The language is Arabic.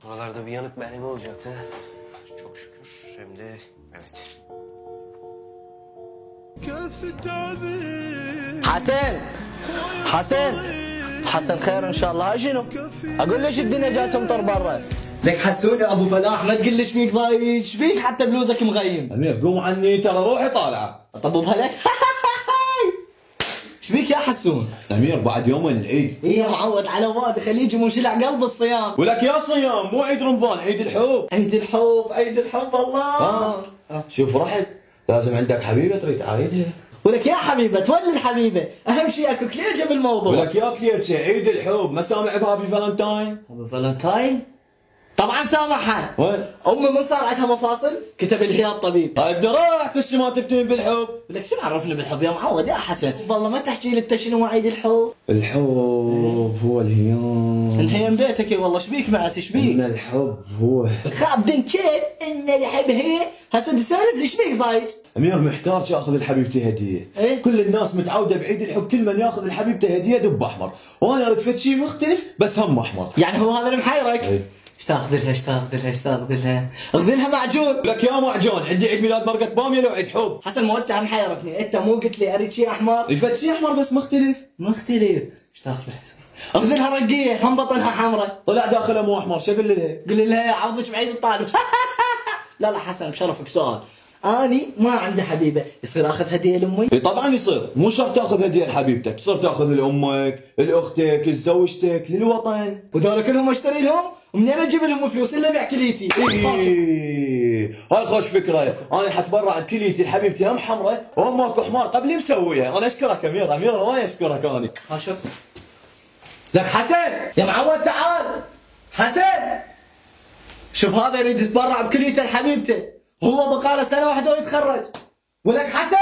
Buralarda bir yanık mermi olacaktı. Çok şükür. Hem de evet. حسن حسن حسن خير ان شاء الله. هاي شنو؟ اقول ليش الدنيا جاي تمطر برا؟ لك حسون يا ابو فلاح ما تقول لي ايش بيك ضايج، ايش بيك حتى بلوزك مغيم. امير قوم عني ترى روحي طالعه. طب وبهلك ايش بيك يا حسون؟ امير بعد يومين العيد. ايه يا معود على واد خليجي منشلع قلب الصيام. ولك يا صيام مو عيد رمضان، عيد الحب. عيد الحب عيد الحب الله. شوف رحت لازم عندك حبيبه تريد تعايدها. ولك يا حبيبه تولي الحبيبه، اهم شيء اكو كليجه بالموضوع. ولك يا كليتشه عيد الحب ما سامع بهابي فالنتاين؟ هابي فالنتاين؟ طبعا سامعها. وين؟ امي من صار عندها مفاصل كتب لي اياها الطبيب. هاي الدراع كل شي ما تفتين بالحب. ولك شو عرفني بالحب يا معود يا حسن؟ والله ما تحكي لي انت شنو عيد الحب؟ الحب هو الهيام. الهيام بيتك والله ايش بيك بعد ايش بيك؟ ان الحب هو خاب دنشيت ان الحب هي هسه تسالف ليش بيك ضايج؟ امير محتاج اخذ لحبيبتي هديه. إيه؟ كل الناس متعوده بعيد الحب كل من ياخذ لحبيبته هديه دب احمر، وانا اريد فد شيء مختلف بس هم احمر. يعني هو هذا اللي محيرك؟ إيه؟ ايش تاخذ لها ايش تاخذ لها ايش تاخذ لها؟ اخذ لها معجون. لك يا معجون عندي عيد ميلاد مرقة باميه لو عيد حب. حسن ما انت محيرتني، انت مو قلت لي اريد شيء احمر؟ فد شيء احمر بس مختلف. مختلف. ايش تاخذ لها؟ اخذ لها رقيه هم بطنها حمراء. طلع داخلها مو احمر، شو اقول لها؟ قل لها عوضك بعيد الطالب. لا لا حسن بشرفك سؤال، اني ما عندي حبيبه، يصير اخذ هديه لامي؟ اي طبعا يصير، مو شرط تاخذ هديه لحبيبتك، تصير تاخذ لامك، لاختك، لزوجتك، للوطن. وذولا كلهم اشتري لهم؟ ومنين اجيب لهم فلوس الا بيع كليتي؟ هاي خوش فكره، انا حتبرع بكليتي لحبيبتي هم حمراء وهم ماكو حمار قبلي مسويها، انا اشكرك امير، امير وايد اشكرك انا. ها شوف لك حسن يا معود تعال. حسن شوف هذا يريد يتبرع بكليته لحبيبته، هو بقاله سنه واحده ويتخرج. ولك حسن